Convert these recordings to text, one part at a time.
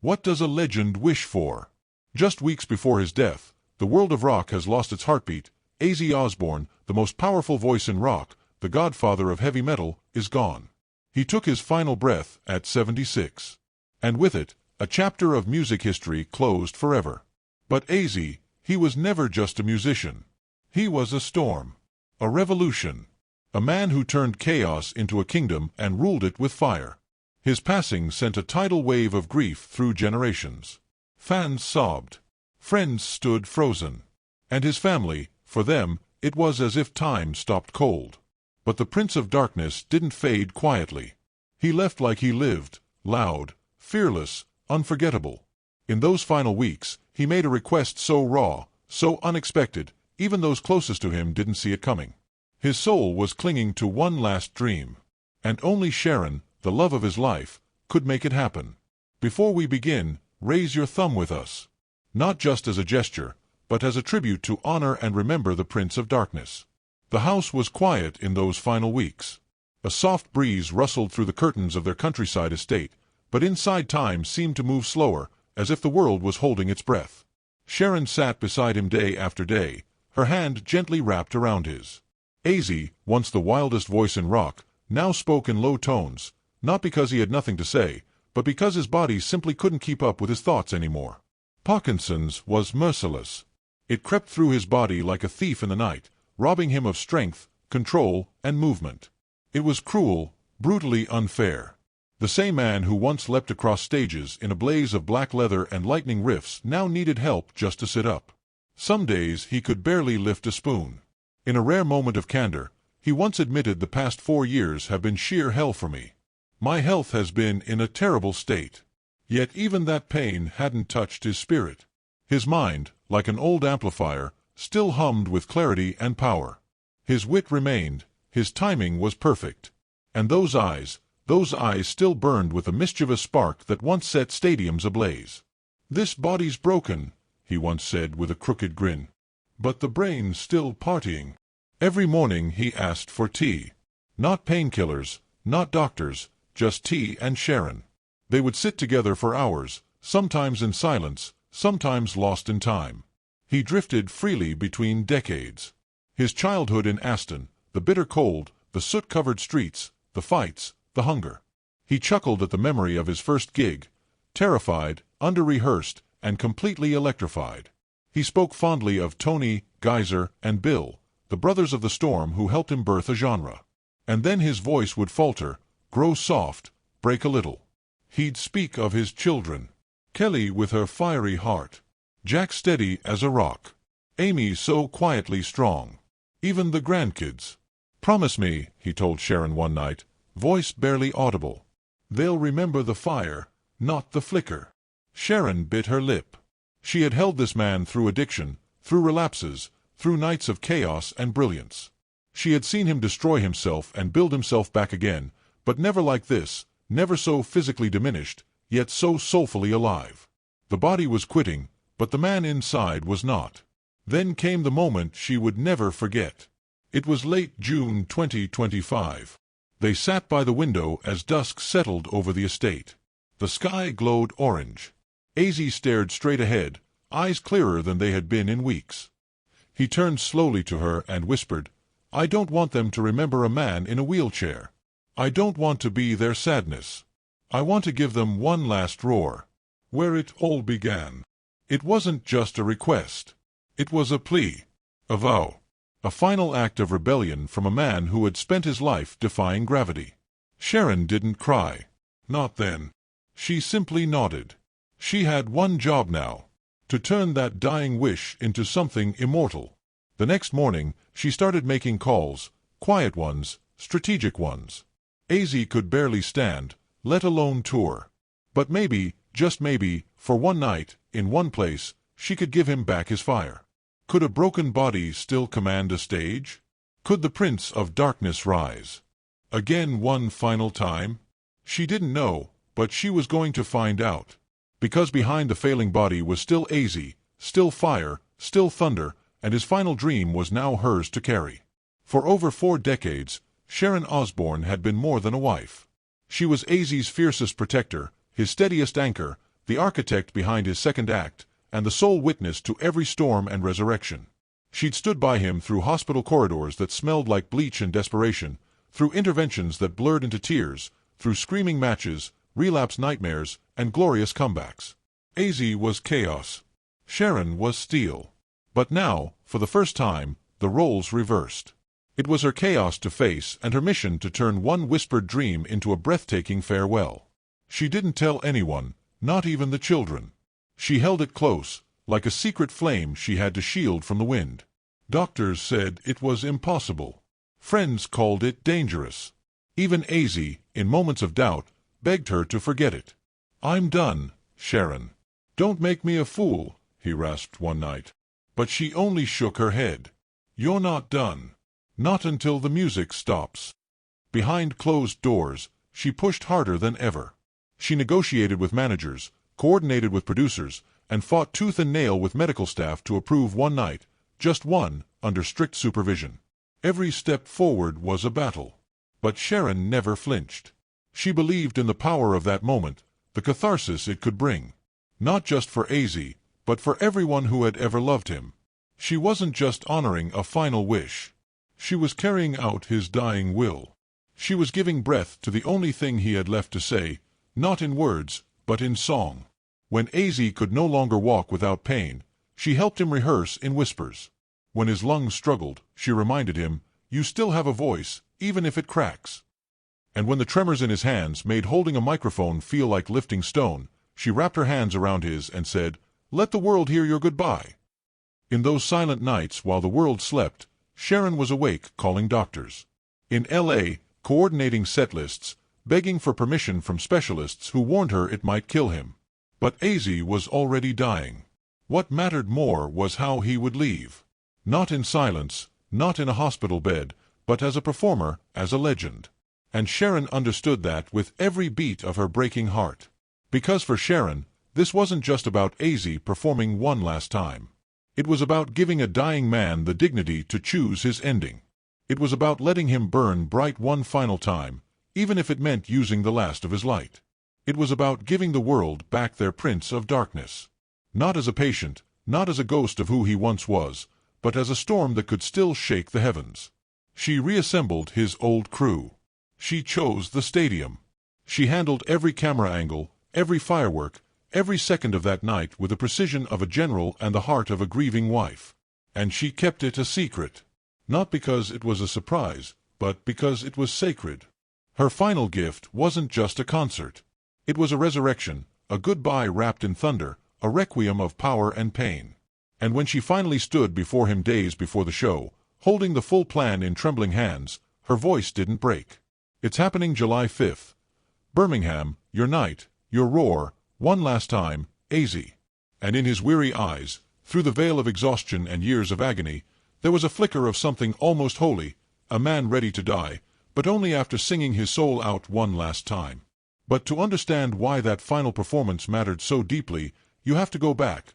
What does a legend wish for? Just weeks before his death, the world of rock has lost its heartbeat. Ozzy Osbourne, the most powerful voice in rock, the godfather of heavy metal, is gone. He took his final breath at 76. And with it, a chapter of music history closed forever. But Ozzy, he was never just a musician. He was a storm. A revolution. A man who turned chaos into a kingdom and ruled it with fire. His passing sent a tidal wave of grief through generations. Fans sobbed. Friends stood frozen. And his family, for them, it was as if time stopped cold. But the Prince of Darkness didn't fade quietly. He left like he lived, loud, fearless, unforgettable. In those final weeks, he made a request so raw, so unexpected, even those closest to him didn't see it coming. His soul was clinging to one last dream. And only Sharon, the love of his life, could make it happen. Before we begin, raise your thumb with us. Not just as a gesture, but as a tribute to honor and remember the Prince of Darkness. The house was quiet in those final weeks. A soft breeze rustled through the curtains of their countryside estate, but inside time seemed to move slower, as if the world was holding its breath. Sharon sat beside him day after day, her hand gently wrapped around his. Ozzy, once the wildest voice in rock, now spoke in low tones, not because he had nothing to say, but because his body simply couldn't keep up with his thoughts anymore. Parkinson's was merciless. It crept through his body like a thief in the night, robbing him of strength, control, and movement. It was cruel, brutally unfair. The same man who once leapt across stages in a blaze of black leather and lightning riffs now needed help just to sit up. Some days he could barely lift a spoon. In a rare moment of candor, he once admitted the past 4 years have been sheer hell for me. My health has been in a terrible state. Yet even that pain hadn't touched his spirit. His mind, like an old amplifier, still hummed with clarity and power. His wit remained, his timing was perfect. And those eyes still burned with a mischievous spark that once set stadiums ablaze. "This body's broken," he once said with a crooked grin. "But the brain's still partying." Every morning he asked for tea. Not painkillers, not doctors, just tea and Sharon. They would sit together for hours, sometimes in silence, sometimes lost in time. He drifted freely between decades. His childhood in Aston, the bitter cold, the soot-covered streets, the fights, the hunger. He chuckled at the memory of his first gig, terrified, under-rehearsed, and completely electrified. He spoke fondly of Tony, Geyser, and Bill, the brothers of the storm who helped him birth a genre. And then his voice would falter, grow soft, break a little. He'd speak of his children. Kelly with her fiery heart. Jack steady as a rock. Amy so quietly strong. Even the grandkids. "Promise me," he told Sharon one night, voice barely audible. "They'll remember the fire, not the flicker." Sharon bit her lip. She had held this man through addiction, through relapses, through nights of chaos and brilliance. She had seen him destroy himself and build himself back again, but never like this, never so physically diminished, yet so soulfully alive. The body was quitting, but the man inside was not. Then came the moment she would never forget. It was late June 2025. They sat by the window as dusk settled over the estate. The sky glowed orange. Ozzy stared straight ahead, eyes clearer than they had been in weeks. He turned slowly to her and whispered, "I don't want them to remember a man in a wheelchair. I don't want to be their sadness. I want to give them one last roar. Where it all began." It wasn't just a request. It was a plea. A vow. A final act of rebellion from a man who had spent his life defying gravity. Sharon didn't cry. Not then. She simply nodded. She had one job now. To turn that dying wish into something immortal. The next morning, she started making calls, quiet ones, strategic ones. Ozzy could barely stand, let alone tour. But maybe, just maybe, for one night, in one place, she could give him back his fire. Could a broken body still command a stage? Could the Prince of Darkness rise? Again one final time? She didn't know, but she was going to find out. Because behind the failing body was still Ozzy, still fire, still thunder, and his final dream was now hers to carry. For over 4 decades, Sharon Osbourne had been more than a wife. She was Ozzy's fiercest protector, his steadiest anchor, the architect behind his second act, and the sole witness to every storm and resurrection. She'd stood by him through hospital corridors that smelled like bleach and desperation, through interventions that blurred into tears, through screaming matches, relapse nightmares, and glorious comebacks. Ozzy was chaos. Sharon was steel. But now, for the first time, the roles reversed. It was her chaos to face and her mission to turn one whispered dream into a breathtaking farewell. She didn't tell anyone, not even the children. She held it close, like a secret flame she had to shield from the wind. Doctors said it was impossible. Friends called it dangerous. Even Ozzy, in moments of doubt, begged her to forget it. "I'm done, Sharon. Don't make me a fool," he rasped one night. But she only shook her head. "You're not done. Not until the music stops." Behind closed doors, she pushed harder than ever. She negotiated with managers, coordinated with producers, and fought tooth and nail with medical staff to approve one night, just one, under strict supervision. Every step forward was a battle. But Sharon never flinched. She believed in the power of that moment, the catharsis it could bring. Not just for Ozzy, but for everyone who had ever loved him. She wasn't just honoring a final wish. She was carrying out his dying will. She was giving breath to the only thing he had left to say, not in words, but in song. When Ozzy could no longer walk without pain, she helped him rehearse in whispers. When his lungs struggled, she reminded him, "You still have a voice, even if it cracks." And when the tremors in his hands made holding a microphone feel like lifting stone, she wrapped her hands around his and said, "Let the world hear your goodbye." In those silent nights while the world slept, Sharon was awake calling doctors. In L.A., coordinating set lists, begging for permission from specialists who warned her it might kill him. But Ozzy was already dying. What mattered more was how he would leave. Not in silence, not in a hospital bed, but as a performer, as a legend. And Sharon understood that with every beat of her breaking heart. Because for Sharon, this wasn't just about Ozzy performing one last time. It was about giving a dying man the dignity to choose his ending. It was about letting him burn bright one final time, even if it meant using the last of his light. It was about giving the world back their Prince of Darkness. Not as a patient, not as a ghost of who he once was, but as a storm that could still shake the heavens. She reassembled his old crew. She chose the stadium. She handled every camera angle, every firework, every second of that night with the precision of a general and the heart of a grieving wife. And she kept it a secret. Not because it was a surprise, but because it was sacred. Her final gift wasn't just a concert. It was a resurrection, a goodbye wrapped in thunder, a requiem of power and pain. And when she finally stood before him days before the show, holding the full plan in trembling hands, her voice didn't break. "It's happening July 5th. Birmingham, your night, your roar, one last time, Ozzy." And in his weary eyes, through the veil of exhaustion and years of agony, there was a flicker of something almost holy, a man ready to die, but only after singing his soul out one last time. But to understand why that final performance mattered so deeply, you have to go back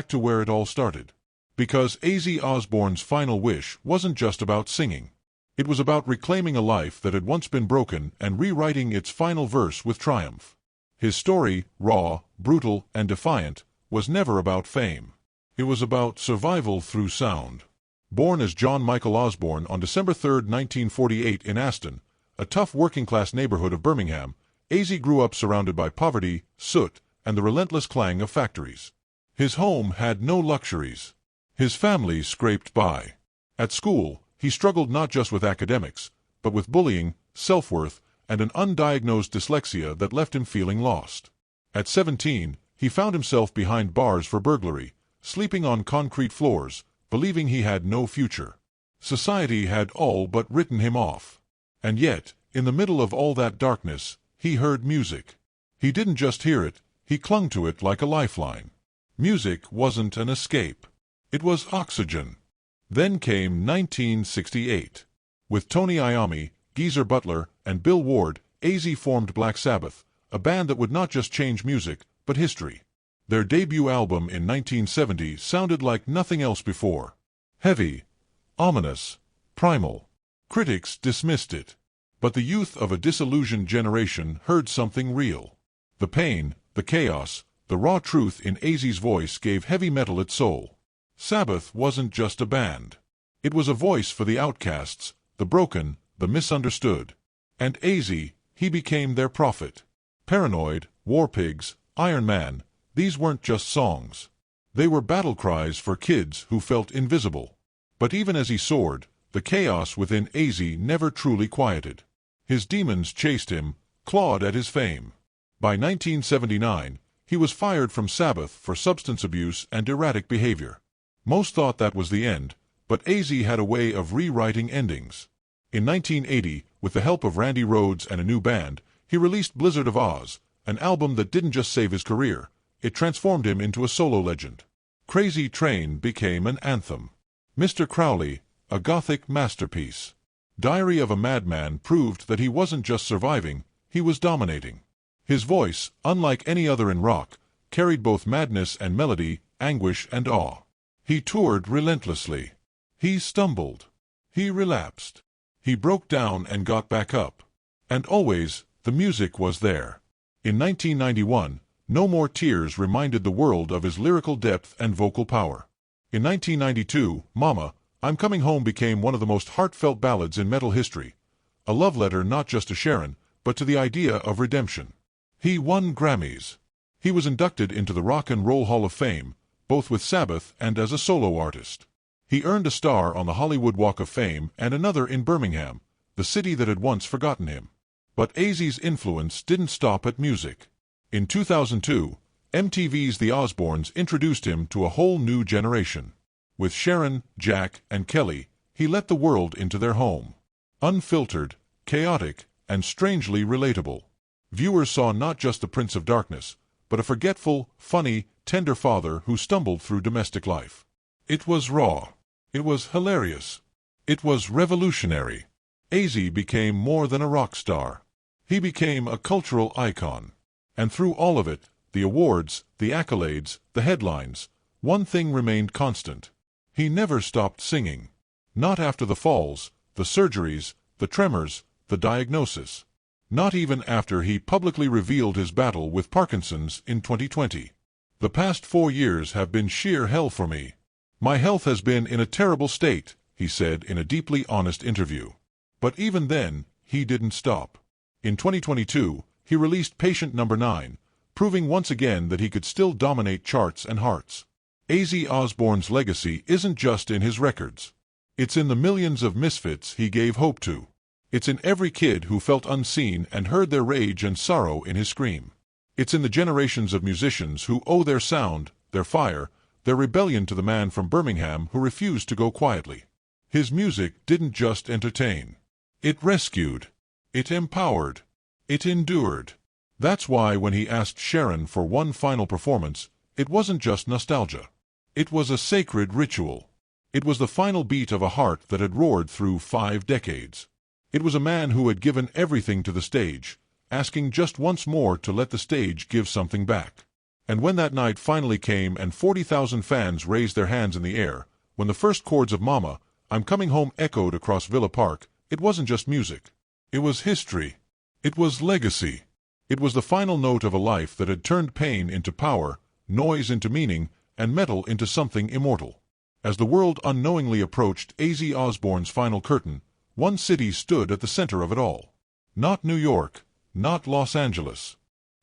to where it all started. Because Ozzy Osbourne's final wish wasn't just about singing. It was about reclaiming a life that had once been broken and rewriting its final verse with triumph. His story, raw, brutal, and defiant, was never about fame. It was about survival through sound. Born as John Michael Osbourne on December 3, 1948 in Aston, a tough working-class neighborhood of Birmingham, Ozzy grew up surrounded by poverty, soot, and the relentless clang of factories. His home had no luxuries. His family scraped by. At school, he struggled not just with academics, but with bullying, self-worth, and an undiagnosed dyslexia that left him feeling lost. At 17, he found himself behind bars for burglary, sleeping on concrete floors, believing he had no future. Society had all but written him off. And yet, in the middle of all that darkness, he heard music. He didn't just hear it, he clung to it like a lifeline. Music wasn't an escape. It was oxygen. Then came 1968. With Tony Iommi, Geezer Butler, and Bill Ward, Ozzy formed Black Sabbath, a band that would not just change music, but history. Their debut album in 1970 sounded like nothing else before. Heavy, ominous, primal. Critics dismissed it. But the youth of a disillusioned generation heard something real. The pain, the chaos, The raw truth in Ozzy's voice gave heavy metal its soul. Sabbath wasn't just a band. It was a voice for the outcasts, the broken, the misunderstood. And Ozzy, he became their prophet. Paranoid, War Pigs, Iron Man, these weren't just songs. They were battle cries for kids who felt invisible. But even as he soared, the chaos within Ozzy never truly quieted. His demons chased him, clawed at his fame. By 1979, he was fired from Sabbath for substance abuse and erratic behavior. Most thought that was the end, but Ozzy had a way of rewriting endings. In 1980, with the help of Randy Rhoads and a new band, he released Blizzard of Oz, an album that didn't just save his career, it transformed him into a solo legend. Crazy Train became an anthem. Mr. Crowley, a gothic masterpiece. Diary of a Madman proved that he wasn't just surviving, he was dominating. His voice, unlike any other in rock, carried both madness and melody, anguish and awe. He toured relentlessly. He stumbled. He relapsed. He broke down and got back up. And always, the music was there. In 1991, No More Tears reminded the world of his lyrical depth and vocal power. In 1992, Mama, I'm Coming Home became one of the most heartfelt ballads in metal history. A love letter not just to Sharon, but to the idea of redemption. He won Grammys. He was inducted into the Rock and Roll Hall of Fame, both with Sabbath and as a solo artist. He earned a star on the Hollywood Walk of Fame and another in Birmingham, the city that had once forgotten him. But Ozzy's influence didn't stop at music. In 2002, MTV's The Osbournes introduced him to a whole new generation. With Sharon, Jack, and Kelly, he let the world into their home. Unfiltered, chaotic, and strangely relatable. Viewers saw not just the Prince of Darkness, but a forgetful, funny, tender father who stumbled through domestic life. It was raw. It was hilarious. It was revolutionary. Ozzy became more than a rock star. He became a cultural icon. And through all of it, the awards, the accolades, the headlines, one thing remained constant. He never stopped singing. Not after the falls, the surgeries, the tremors, the diagnosis. Not even after he publicly revealed his battle with Parkinson's in 2020. The past 4 years have been sheer hell for me. My health has been in a terrible state, he said in a deeply honest interview. But even then, he didn't stop. In 2022, he released Patient No. 9, proving once again that he could still dominate charts and hearts. Ozzy Osbourne's legacy isn't just in his records. It's in the millions of misfits he gave hope to. It's in every kid who felt unseen and heard their rage and sorrow in his scream. It's in the generations of musicians who owe their sound, their fire, their rebellion to the man from Birmingham who refused to go quietly. His music didn't just entertain. It rescued. It empowered. It endured. That's why when he asked Sharon for one final performance, it wasn't just nostalgia. It was a sacred ritual. It was the final beat of a heart that had roared through 5 decades. It was a man who had given everything to the stage, asking just once more to let the stage give something back. And when that night finally came and 40,000 fans raised their hands in the air, when the first chords of Mama, I'm Coming Home echoed across Villa Park, it wasn't just music. It was history. It was legacy. It was the final note of a life that had turned pain into power, noise into meaning, and metal into something immortal. As the world unknowingly approached Ozzy Osbourne's final curtain, one city stood at the center of it all. Not New York, not Los Angeles,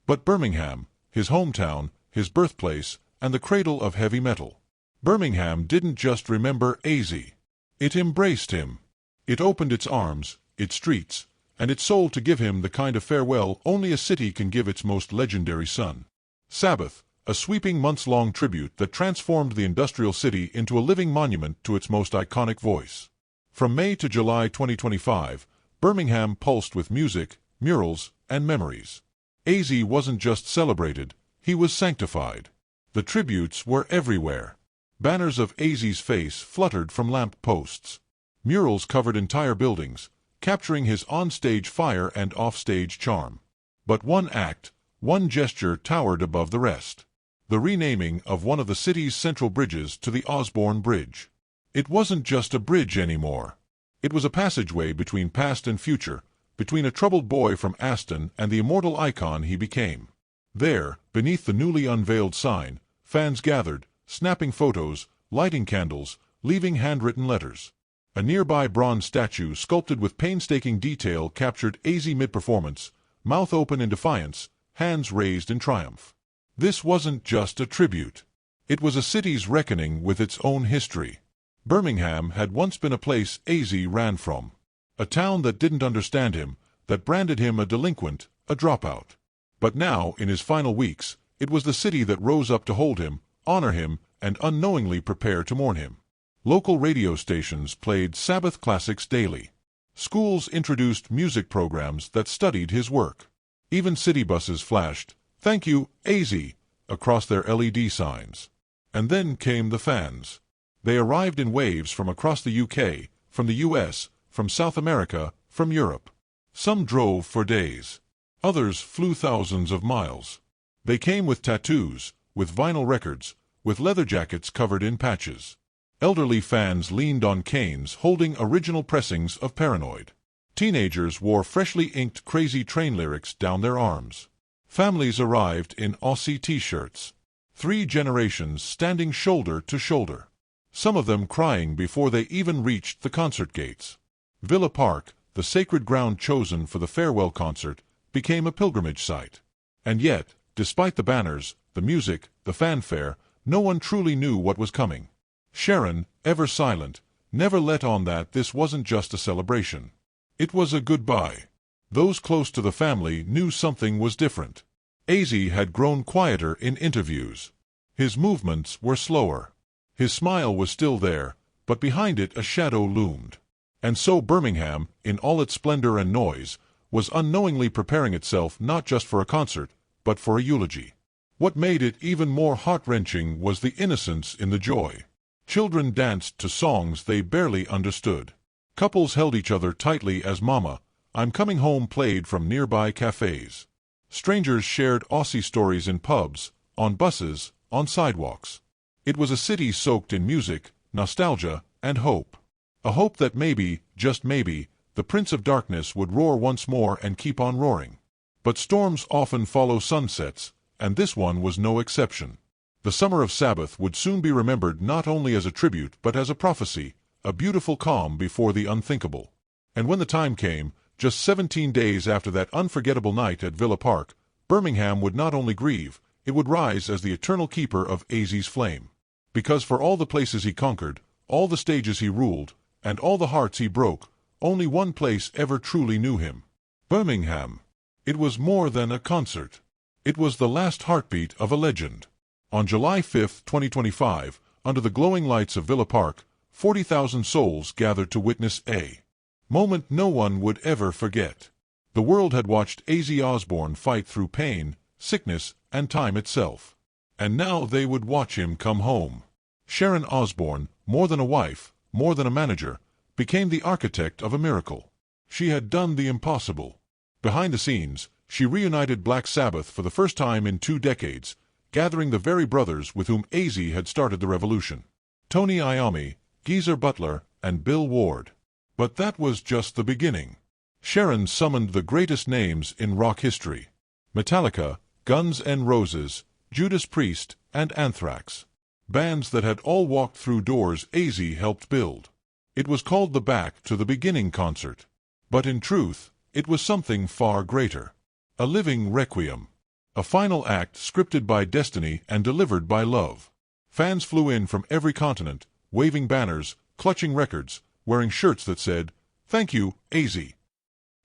but Birmingham, his hometown, his birthplace, and the cradle of heavy metal. Birmingham didn't just remember Ozzy. It embraced him. It opened its arms, its streets, and its soul to give him the kind of farewell only a city can give its most legendary son. Sabbath, a sweeping months-long tribute that transformed the industrial city into a living monument to its most iconic voice. From May to July 2025, Birmingham pulsed with music, murals, and memories. Ozzy wasn't just celebrated, he was sanctified. The tributes were everywhere. Banners of Ozzy's face fluttered from lamp posts. Murals covered entire buildings, capturing his on-stage fire and off-stage charm. But one act, one gesture towered above the rest. The renaming of one of the city's central bridges to the Osbourne Bridge. It wasn't just a bridge anymore. It was a passageway between past and future, between a troubled boy from Aston and the immortal icon he became. There, beneath the newly unveiled sign, fans gathered, snapping photos, lighting candles, leaving handwritten letters. A nearby bronze statue sculpted with painstaking detail captured Ozzy mid-performance, mouth open in defiance, hands raised in triumph. This wasn't just a tribute. It was a city's reckoning with its own history. Birmingham had once been a place Ozzy ran from. A town that didn't understand him, that branded him a delinquent, a dropout. But now, in his final weeks, it was the city that rose up to hold him, honor him, and unknowingly prepare to mourn him. Local radio stations played Sabbath classics daily. Schools introduced music programs that studied his work. Even city buses flashed, "Thank you, Ozzy," across their LED signs. And then came the fans. They arrived in waves from across the UK, from the US, from South America, from Europe. Some drove for days. Others flew thousands of miles. They came with tattoos, with vinyl records, with leather jackets covered in patches. Elderly fans leaned on canes holding original pressings of Paranoid. Teenagers wore freshly inked Crazy Train lyrics down their arms. Families arrived in Ozzy t-shirts. 3 generations standing shoulder to shoulder. Some of them crying before they even reached the concert gates. Villa Park, the sacred ground chosen for the farewell concert, became a pilgrimage site. And yet, despite the banners, the music, the fanfare, no one truly knew what was coming. Sharon, ever silent, never let on that this wasn't just a celebration. It was a goodbye. Those close to the family knew something was different. Ozzy had grown quieter in interviews. His movements were slower. His smile was still there, but behind it a shadow loomed. And so Birmingham, in all its splendor and noise, was unknowingly preparing itself not just for a concert, but for a eulogy. What made it even more heart-wrenching was the innocence in the joy. Children danced to songs they barely understood. Couples held each other tightly as "Mama, I'm Coming Home" played from nearby cafes. Strangers shared Ozzy stories in pubs, on buses, on sidewalks. It was a city soaked in music, nostalgia, and hope. A hope that maybe, just maybe, the Prince of Darkness would roar once more and keep on roaring. But storms often follow sunsets, and this one was no exception. The summer of Sabbath would soon be remembered not only as a tribute but as a prophecy, a beautiful calm before the unthinkable. And when the time came, just 17 days after that unforgettable night at Villa Park, Birmingham would not only grieve, it would rise as the eternal keeper of Ozzy's flame. Because for all the places he conquered, all the stages he ruled, and all the hearts he broke, only one place ever truly knew him. Birmingham. It was more than a concert. It was the last heartbeat of a legend. On July 5, 2025, under the glowing lights of Villa Park, 40,000 souls gathered to witness a moment no one would ever forget. The world had watched Ozzy Osbourne fight through pain, sickness, and time itself. And now they would watch him come home. Sharon Osbourne, more than a wife, more than a manager, became the architect of a miracle. She had done the impossible. Behind the scenes, she reunited Black Sabbath for the first time in 2 decades, gathering the very brothers with whom Ozzy had started the revolution. Tony Iommi, Geezer Butler, and Bill Ward. But that was just the beginning. Sharon summoned the greatest names in rock history. Metallica, Guns N' Roses, Judas Priest, and Anthrax. Bands that had all walked through doors Ozzy helped build. It was called the Back to the Beginning concert. But in truth, it was something far greater. A living requiem. A final act scripted by destiny and delivered by love. Fans flew in from every continent, waving banners, clutching records, wearing shirts that said, "Thank you, Ozzy."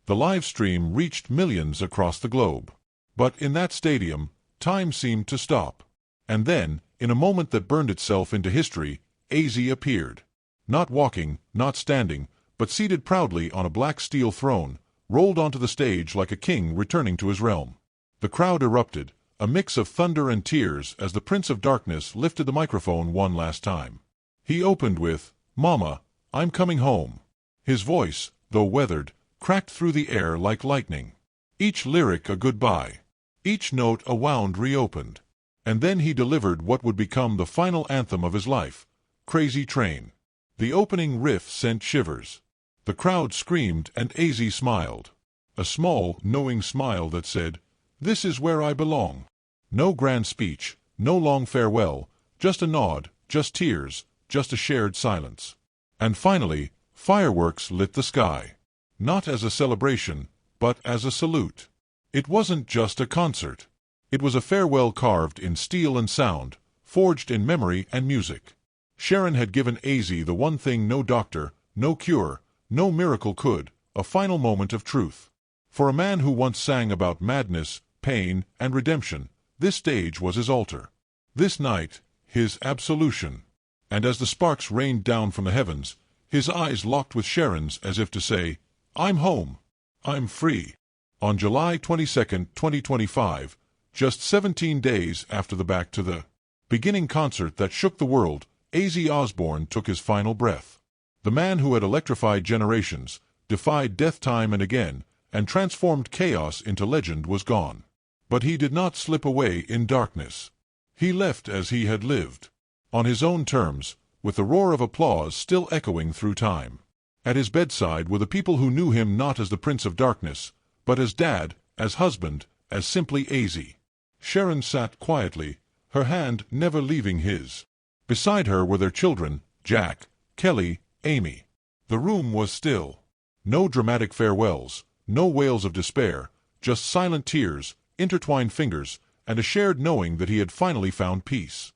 The live stream reached millions across the globe. But in that stadium, time seemed to stop. And then, in a moment that burned itself into history, Ozzy appeared. Not walking, not standing, but seated proudly on a black steel throne, rolled onto the stage like a king returning to his realm. The crowd erupted, a mix of thunder and tears as the Prince of Darkness lifted the microphone one last time. He opened with, "Mama, I'm coming home." His voice, though weathered, cracked through the air like lightning. Each lyric a goodbye. Each note a wound reopened. And then he delivered what would become the final anthem of his life, Crazy Train. The opening riff sent shivers. The crowd screamed and Ozzy smiled. A small, knowing smile that said, "This is where I belong." No grand speech, no long farewell, just a nod, just tears, just a shared silence. And finally, fireworks lit the sky. Not as a celebration, but as a salute. It wasn't just a concert. It was a farewell carved in steel and sound, forged in memory and music. Sharon had given Ozzy the one thing no doctor, no cure, no miracle could, a final moment of truth. For a man who once sang about madness, pain, and redemption, this stage was his altar. This night, his absolution. And as the sparks rained down from the heavens, his eyes locked with Sharon's as if to say, "I'm home. I'm free." On July 22, 2025, just 17 days after the Back to the Beginning concert that shook the world, Ozzy Osbourne took his final breath. The man who had electrified generations, defied death time and again, and transformed chaos into legend was gone. But he did not slip away in darkness. He left as he had lived. On his own terms, with the roar of applause still echoing through time. At his bedside were the people who knew him not as the Prince of Darkness, but as Dad, as husband, as simply Ozzy. Sharon sat quietly, her hand never leaving his. Beside her were their children, Jack, Kelly, Amy. The room was still. No dramatic farewells, no wails of despair, just silent tears, intertwined fingers, and a shared knowing that he had finally found peace.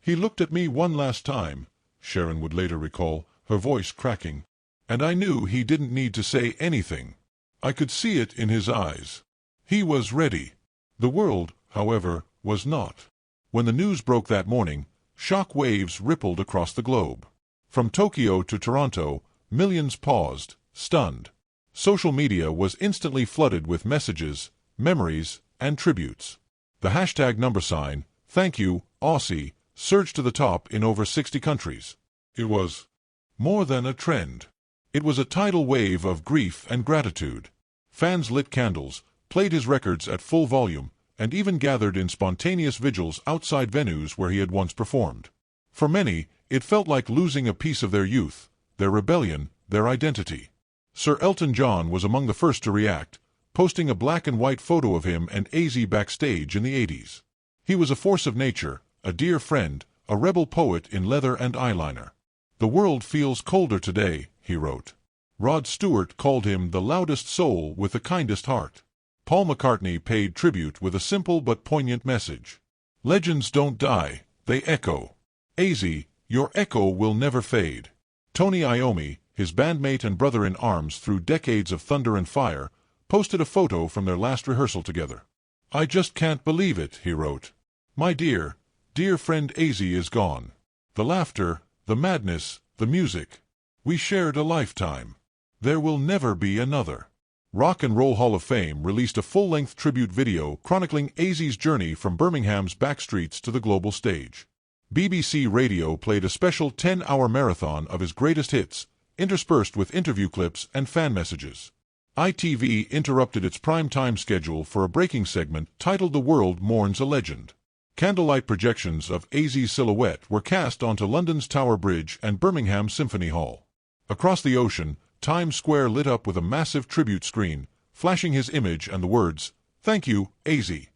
"He looked at me one last time," Sharon would later recall, her voice cracking. "And I knew he didn't need to say anything. I could see it in his eyes. He was ready." The world, however, was not. When the news broke that morning, shock waves rippled across the globe. From Tokyo to Toronto, millions paused, stunned. Social media was instantly flooded with messages, memories, and tributes. The #, "Thank you, Ozzy," surged to the top in over 60 countries. It was more than a trend. It was a tidal wave of grief and gratitude. Fans lit candles, played his records at full volume, and even gathered in spontaneous vigils outside venues where he had once performed. For many, it felt like losing a piece of their youth, their rebellion, their identity. Sir Elton John was among the first to react, posting a black and white photo of him and Ozzy backstage in the 80s. He was a force of nature, a dear friend, a rebel poet in leather and eyeliner. "The world feels colder today," he wrote. Rod Stewart called him the loudest soul with the kindest heart. Paul McCartney paid tribute with a simple but poignant message. "Legends don't die, they echo. Ozzy, your echo will never fade." Tony Iommi, his bandmate and brother-in-arms through decades of thunder and fire, posted a photo from their last rehearsal together. "I just can't believe it," he wrote. "My dear, dear friend Ozzy is gone. The laughter, the madness, the music. We shared a lifetime. There will never be another." Rock and Roll Hall of Fame released a full-length tribute video chronicling Ozzy's journey from Birmingham's backstreets to the global stage. BBC Radio played a special 10-hour marathon of his greatest hits, interspersed with interview clips and fan messages. ITV interrupted its prime-time schedule for a breaking segment titled "The World Mourns a Legend." Candlelight projections of Ozzy's silhouette were cast onto London's Tower Bridge and Birmingham Symphony Hall. Across the ocean, Times Square lit up with a massive tribute screen, flashing his image and the words, "Thank you, Ozzy."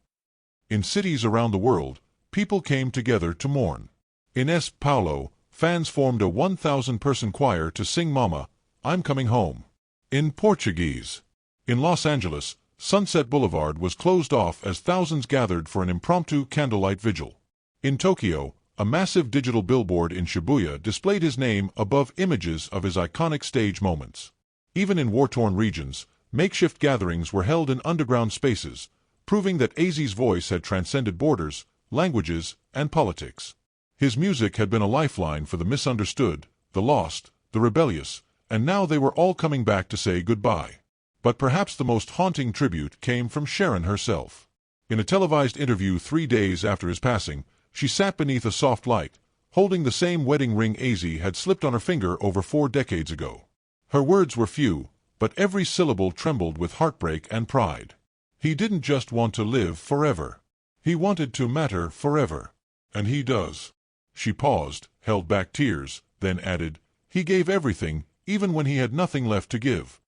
In cities around the world, people came together to mourn. In São Paulo, fans formed a 1,000-person choir to sing "Mama, I'm Coming Home" in Portuguese. In Los Angeles, Sunset Boulevard was closed off as thousands gathered for an impromptu candlelight vigil. In Tokyo, a massive digital billboard in Shibuya displayed his name above images of his iconic stage moments. Even in war-torn regions, makeshift gatherings were held in underground spaces, proving that Ozzy's voice had transcended borders, languages, and politics. His music had been a lifeline for the misunderstood, the lost, the rebellious, and now they were all coming back to say goodbye. But perhaps the most haunting tribute came from Sharon herself. In a televised interview 3 days after his passing, she sat beneath a soft light, holding the same wedding ring Ozzy had slipped on her finger over 4 decades ago. Her words were few, but every syllable trembled with heartbreak and pride. He didn't just want to live forever. He wanted to matter forever. And he does. She paused, held back tears, then added, "He gave everything, even when he had nothing left to give."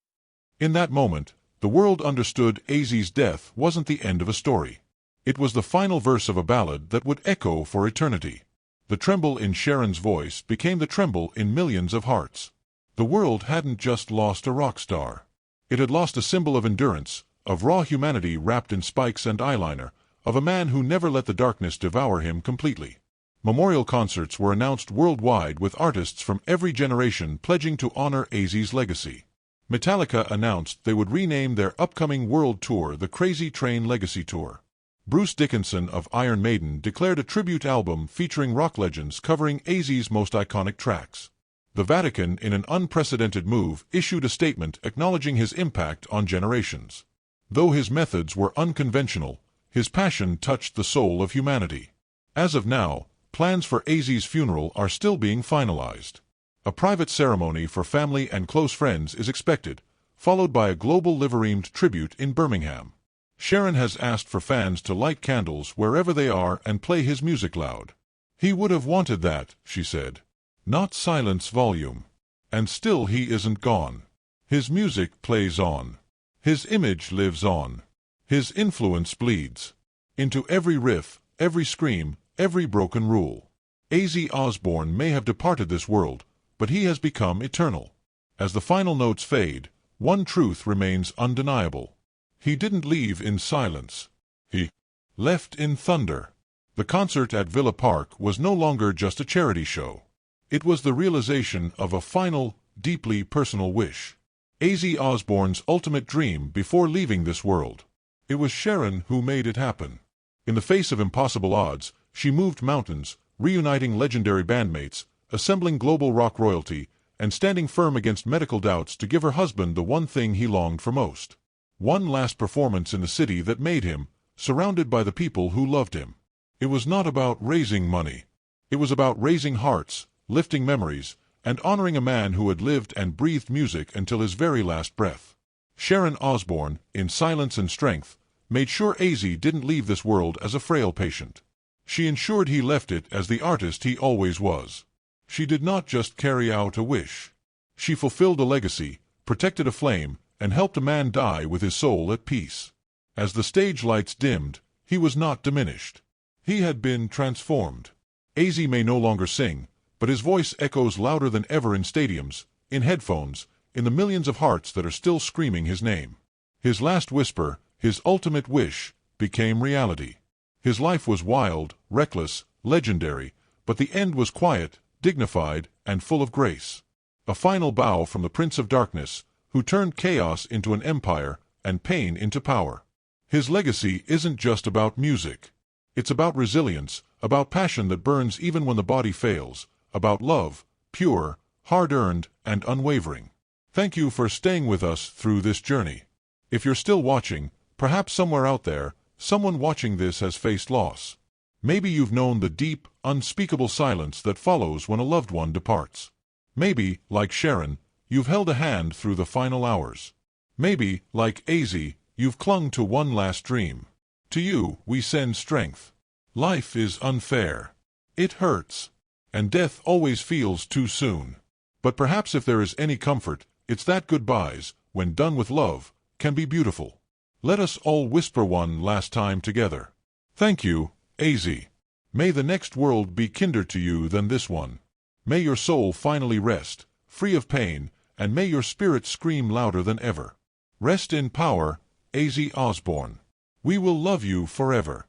In that moment, the world understood Ozzy's death wasn't the end of a story. It was the final verse of a ballad that would echo for eternity. The tremble in Sharon's voice became the tremble in millions of hearts. The world hadn't just lost a rock star. It had lost a symbol of endurance, of raw humanity wrapped in spikes and eyeliner, of a man who never let the darkness devour him completely. Memorial concerts were announced worldwide with artists from every generation pledging to honor Ozzy's legacy. Metallica announced they would rename their upcoming world tour the Crazy Train Legacy Tour. Bruce Dickinson of Iron Maiden declared a tribute album featuring rock legends covering Ozzy's most iconic tracks. The Vatican, in an unprecedented move, issued a statement acknowledging his impact on generations. Though his methods were unconventional, his passion touched the soul of humanity. As of now, plans for Ozzy's funeral are still being finalized. A private ceremony for family and close friends is expected, followed by a global liverymed tribute in Birmingham. Sharon has asked for fans to light candles wherever they are and play his music loud. He would have wanted that, she said. Not silence volume. And still he isn't gone. His music plays on. His image lives on. His influence bleeds into every riff, every scream, every broken rule. Ozzy Osbourne may have departed this world, but he has become eternal. As the final notes fade, one truth remains undeniable. He didn't leave in silence. He left in thunder. The concert at Villa Park was no longer just a charity show. It was the realization of a final, deeply personal wish. Ozzy Osbourne's ultimate dream before leaving this world. It was Sharon who made it happen. In the face of impossible odds, she moved mountains, reuniting legendary bandmates, assembling global rock royalty, and standing firm against medical doubts to give her husband the one thing he longed for most. One last performance in the city that made him, surrounded by the people who loved him. It was not about raising money. It was about raising hearts, lifting memories, and honoring a man who had lived and breathed music until his very last breath. Sharon Osbourne, in silence and strength, made sure Ozzy didn't leave this world as a frail patient. She ensured he left it as the artist he always was. She did not just carry out a wish. She fulfilled a legacy, protected a flame, and helped a man die with his soul at peace. As the stage lights dimmed, he was not diminished. He had been transformed. Ozzy may no longer sing, but his voice echoes louder than ever in stadiums, in headphones, in the millions of hearts that are still screaming his name. His last whisper, his ultimate wish, became reality. His life was wild, reckless, legendary, but the end was quiet, dignified, and full of grace. A final bow from the Prince of Darkness, who turned chaos into an empire and pain into power. His legacy isn't just about music. It's about resilience, about passion that burns even when the body fails, about love, pure, hard-earned, and unwavering. Thank you for staying with us through this journey. If you're still watching, perhaps somewhere out there, someone watching this has faced loss. Maybe you've known the deep, unspeakable silence that follows when a loved one departs. Maybe, like Sharon, you've held a hand through the final hours. Maybe, like Ozzy, you've clung to one last dream. To you, we send strength. Life is unfair. It hurts. And death always feels too soon. But perhaps if there is any comfort, it's that goodbyes, when done with love, can be beautiful. Let us all whisper one last time together. Thank you, Ozzy. May the next world be kinder to you than this one. May your soul finally rest, free of pain, and may your spirit scream louder than ever. Rest in power, Ozzy Osbourne. We will love you forever.